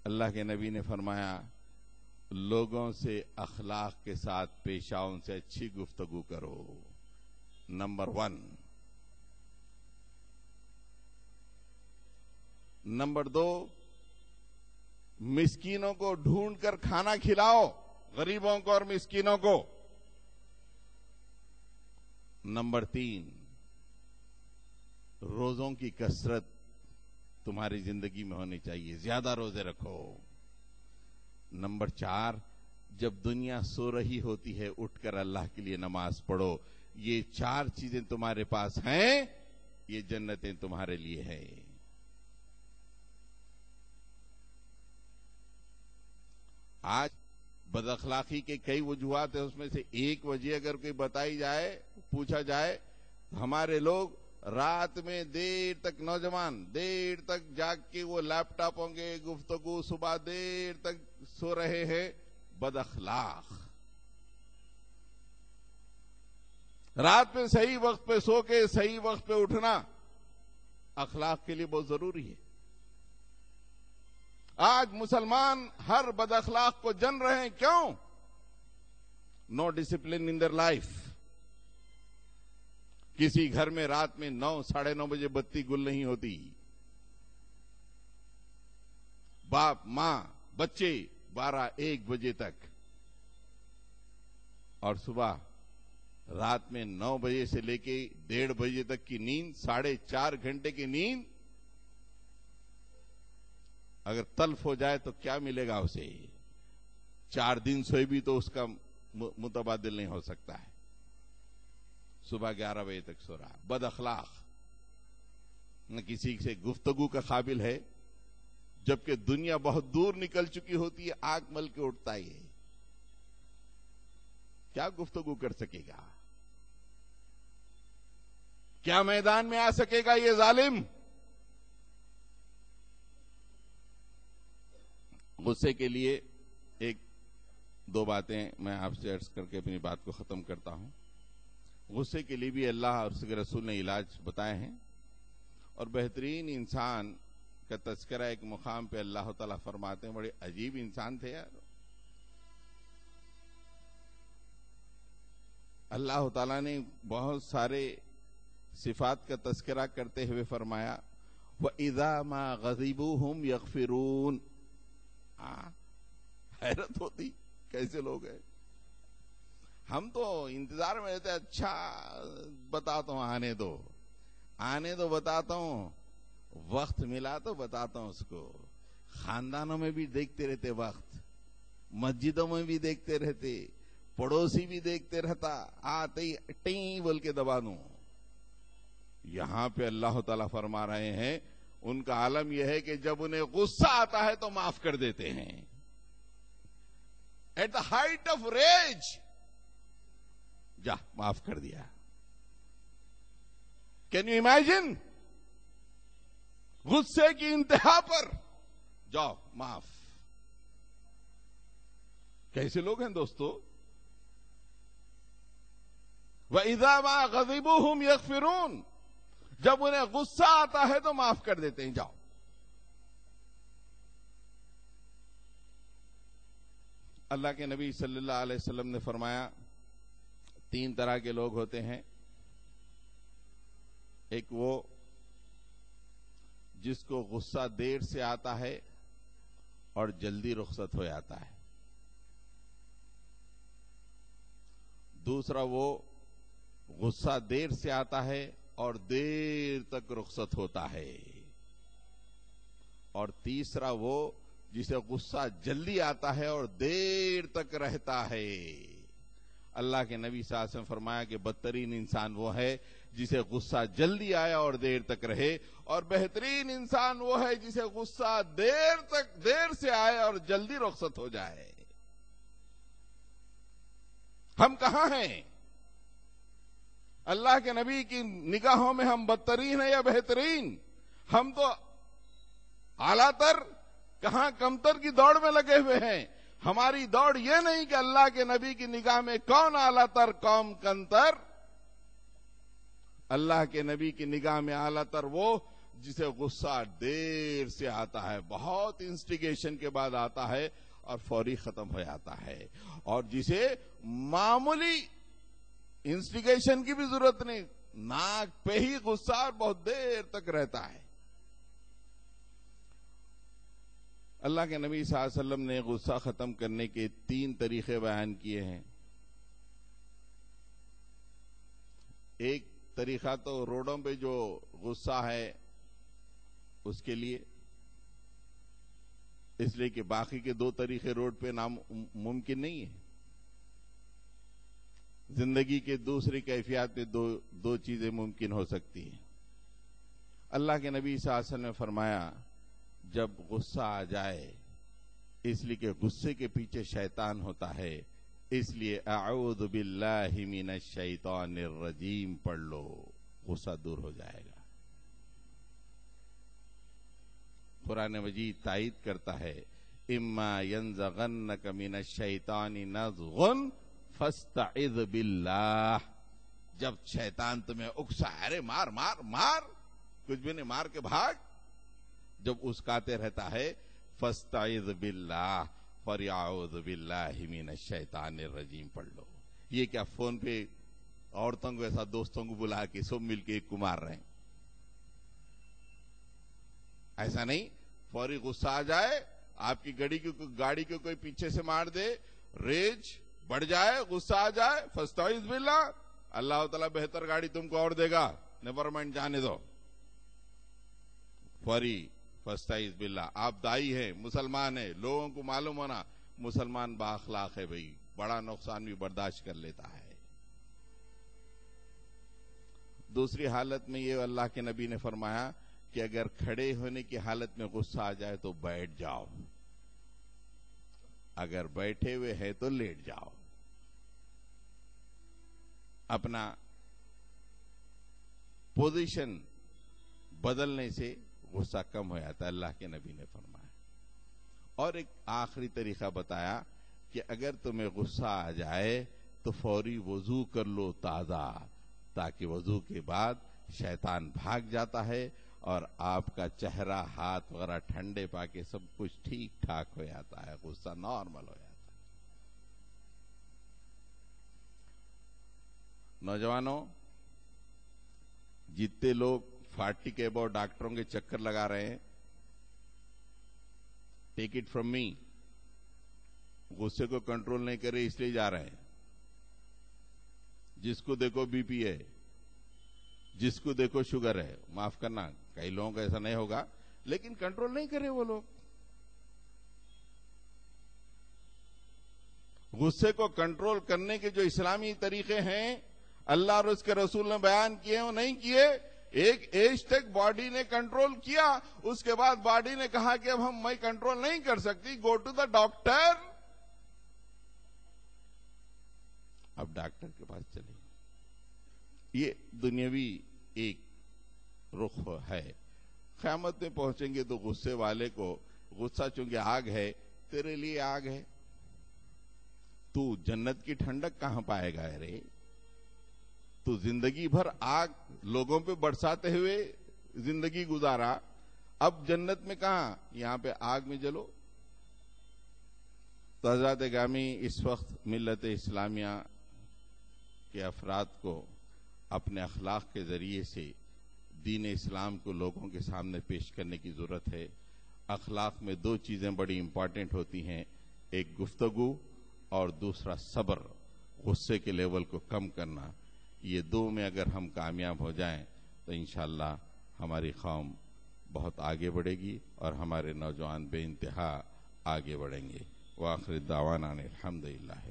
اللہ کے نبی نے فرمایا، لوگوں سے اخلاق کے ساتھ پیش آؤ، ان سے اچھی گفتگو کرو. نمبر 1. نمبر 2، مسکینوں کو ڈھونڈ کر کھانا کھلاؤ، غریبوں کو اور مسکینوں کو. نمبر 3، روزوں کی کثرت تمہاری زندگی میں ہونی چاہیے، زیادہ روزے رکھو. نمبر 4، جب دنیا سو رہی ہوتی ہے اٹھ کر اللہ کے لیے نماز پڑھو. یہ 4 چیزیں تمہارے پاس ہیں، یہ جنتیں تمہارے لیے ہیں. آج بد اخلاقی کے کئی وجوہات ہیں، اس میں سے ایک وجہ اگر کوئی بتائی جائے، پوچھا جائے، ہمارے لوگ رات میں دیر تک، نوجوان دیر تک جاگ کے وہ لیپ ٹاپ ہوں گے، گفتگو، صبح دیر تک سو رہے ہیں. بد اخلاق. رات میں صحیح وقت پہ سو کے صحیح وقت پہ اٹھنا اخلاق کے لیے بہت ضروری ہے. آج مسلمان ہر بد اخلاق کو جن رہے ہیں. کیوں؟ نو ڈسپلن ان دیئر لائف. کسی گھر میں رات میں 9 ساڑھے 9 بجے بتی گل نہیں ہوتی. باپ ماں بچے 12-1 بجے تک، اور صبح رات میں 9 بجے سے لے کے 1:30 بجے تک کی نیند، 4.5 گھنٹے کی نیند اگر تلف ہو جائے تو کیا ملے گا اسے؟ 4 دن سوئے بھی تو اس کا متبادل نہیں ہو سکتا ہے۔ صبح 11 بجے تک سو رہا، بد اخلاق، نہ کسی سے گفتگو کا قابل ہے، جبکہ دنیا بہت دور نکل چکی ہوتی ہے، آنکھ مل کے اٹھتا ہی ہے، کیا گفتگو کر سکے گا؟ کیا میدان میں آ سکے گا یہ ظالم؟ غصے کے لیے 1-2 باتیں میں آپ سے عرض کر کے اپنی بات کو ختم کرتا ہوں۔ غصے کے لیے بھی اللہ اور اس کے رسول نے علاج بتائے ہیں، اور بہترین انسان کا تذکرہ ایک مقام پہ اللہ تعالیٰ فرماتے ہیں، بڑے عجیب انسان تھے یار۔ اللہ تعالیٰ نے بہت سارے صفات کا تذکرہ کرتے ہوئے فرمایا وَإِذَا مَا غَضِبُوا هُمْ يَغْفِرُونَ۔ حیرت ہوتی کیسے لوگ ہیں۔ ہم تو انتظار میں رہتے، اچھا بتاتا ہوں، آنے دو بتاتا ہوں، وقت ملا تو بتاتا ہوں اس کو۔ خاندانوں میں بھی دیکھتے رہتے وقت، مسجدوں میں بھی دیکھتے رہتے، پڑوسی بھی دیکھتے رہتا، آتے ہی ٹیں بول کے دبا دوں۔ یہاں پہ اللہ تعالیٰ فرما رہے ہیں ان کا عالم یہ ہے کہ جب انہیں غصہ آتا ہے تو معاف کر دیتے ہیں۔ At the height of rage, جا معاف کر دیا۔ Can you imagine? غصے کی انتہا پر جاؤ معاف۔ کیسے لوگ ہیں دوستو؟ وَإِذَا مَا غَضِبُوا هُمْ يَغْفِرُونَ۔ جب انہیں غصہ آتا ہے تو معاف کر دیتے ہیں، جاؤ۔ اللہ کے نبی صلی اللہ علیہ وسلم نے فرمایا 3 طرح کے لوگ ہوتے ہیں۔ ایک وہ جس کو غصہ دیر سے آتا ہے اور جلدی رخصت ہو جاتا ہے۔ دوسرا وہ غصہ دیر سے آتا ہے اور دیر تک رخصت ہوتا ہے۔ اور تیسرا وہ جسے غصہ جلدی آتا ہے اور دیر تک رہتا ہے۔ اللہ کے نبی صلی اللہ علیہ وسلم فرمایا کہ بدترین انسان وہ ہے جسے غصہ جلدی آیا اور دیر تک رہے، اور بہترین انسان وہ ہے جسے غصہ دیر سے آئے اور جلدی رخصت ہو جائے۔ ہم کہاں ہیں؟ اللہ کے نبی کی نگاہوں میں ہم بدترین ہیں یا بہترین؟ ہم تو اعلیٰ تر کہاں کمتر کی دوڑ میں لگے ہوئے ہیں۔ ہماری دوڑ یہ نہیں کہ اللہ کے نبی کی نگاہ میں کون اعلیٰ تر کون کمتر۔ اللہ کے نبی کی نگاہ میں اعلیٰ تر وہ جسے غصہ دیر سے آتا ہے، بہت انسٹیگیشن کے بعد آتا ہے اور فوری ختم ہو جاتا ہے، اور جسے معمولی انسٹیگیشن کی بھی ضرورت نہیں، ناک پہ ہی غصہ اور بہت دیر تک رہتا ہے۔ اللہ کے نبی صلی اللہ علیہ وسلم نے غصہ ختم کرنے کے 3 طریقے بیان کیے ہیں۔ ایک طریقہ تو روڈوں پہ جو غصہ ہے اس کے لیے، اس لیے کہ باقی کے 2 طریقے روڈ پہ ممکن نہیں ہے۔ زندگی کے دوسری کیفیات میں دو چیزیں ممکن ہو سکتی ہیں۔ اللہ کے نبی صلی اللہ علیہ وسلم نے فرمایا جب غصہ آ جائے، اس لیے کہ غصے کے پیچھے شیطان ہوتا ہے، اس لیے اعوذ باللہ من الشیطان الرجیم پڑھ لو، غصہ دور ہو جائے گا۔ قرآن مجید تائید کرتا ہے اما ینزغنک من الشیطان نزغ فاستعذ باللہ۔ جب شیطان تمہیں اکسا، ارے مار مار مار، کچھ بھی نہیں، مار کے بھاگ، جب اسکاتے رہتا ہے فاستعذ باللہ فَرِعَوْذُ بِاللَّهِ مِنَ الشَّيْطَانِ الرَّجِيمِ پڑھ لو۔ یہ کیا فون پہ عورتوں کو ایسا دوستوں کو بلا کے سب مل کے ایک کو مار رہے ہیں؟ ایسا نہیں، فوری غصہ آ جائے آپ کی گاڑی کو کوئی پیچھے سے مار دے، ریج بڑھ جائے، غصہ آ جائے، فاستعذ باللہ، اللہ تعالیٰ بہتر گاڑی تم کو اور دے گا، نیور مائنڈ، جانے دو، فوری فاستعذ باللہ۔ آپ دائی ہیں، مسلمان ہیں، لوگوں کو معلوم ہونا مسلمان با اخلاق ہے بھئی، بڑا نقصان بھی برداشت کر لیتا ہے۔ دوسری حالت میں یہ اللہ کے نبی نے فرمایا کہ اگر کھڑے ہونے کی حالت میں غصہ آ جائے تو بیٹھ جاؤ، اگر بیٹھے ہوئے ہے تو لیٹ جاؤ۔ اپنا پوزیشن بدلنے سے غصہ کم ہو جاتا ہے، اللہ کے نبی نے فرمایا۔ اور ایک آخری طریقہ بتایا کہ اگر تمہیں غصہ آ جائے تو فوری وضو کر لو تازہ، تاکہ وضو کے بعد شیطان بھاگ جاتا ہے اور آپ کا چہرہ، ہاتھ وغیرہ ٹھنڈے پا کے سب کچھ ٹھیک ٹھاک ہو جاتا ہے، غصہ نارمل ہو جاتا ہے۔ نوجوانوں، جتنے لوگ 40 کے ابو ڈاکٹروں کے چکر لگا رہے ہیں، ٹیک اٹ فرام می، غصے کو کنٹرول نہیں کر رہے اس لیے جا رہے ہیں۔ جس کو دیکھو بی پی ہے، جس کو دیکھو شوگر ہے، معاف کرنا کئی لوگوں کا ایسا نہیں ہوگا، لیکن کنٹرول نہیں کرے وہ لوگ۔ غصے کو کنٹرول کرنے کے جو اسلامی طریقے ہیں اللہ اور اس کے رسول نے بیان کیے وہ نہیں کیے۔ ایک ایج تک باڈی نے کنٹرول کیا، اس کے بعد باڈی نے کہا کہ اب میں کنٹرول نہیں کر سکتی، گو ٹو دا ڈاکٹر۔ اب ڈاکٹر کے پاس چلے۔ یہ دنیاوی ایک رخ ہے۔ قیامت میں پہنچیں گے تو غصے والے کو، غصہ چونکہ آگ ہے، تیرے لیے آگ ہے، تو جنت کی ٹھنڈک کہاں پائے گا رے؟ تو زندگی بھر آگ لوگوں پہ برساتے ہوئے زندگی گزارا، اب جنت میں کہاں؟ یہاں پہ آگ میں جلو۔ تو حضرات گرامی، اس وقت ملت اسلامیہ کے افراد کو اپنے اخلاق کے ذریعے سے دین اسلام کو لوگوں کے سامنے پیش کرنے کی ضرورت ہے۔ اخلاق میں دو چیزیں بڑی امپورٹنٹ ہوتی ہیں، ایک گفتگو اور دوسرا صبر، غصے کے لیول کو کم کرنا۔ یہ دو میں اگر ہم کامیاب ہو جائیں تو انشاءاللہ ہماری قوم بہت آگے بڑھے گی اور ہمارے نوجوان بے انتہا آگے بڑھیں گے۔ وآخر دعوانا الحمدللہ۔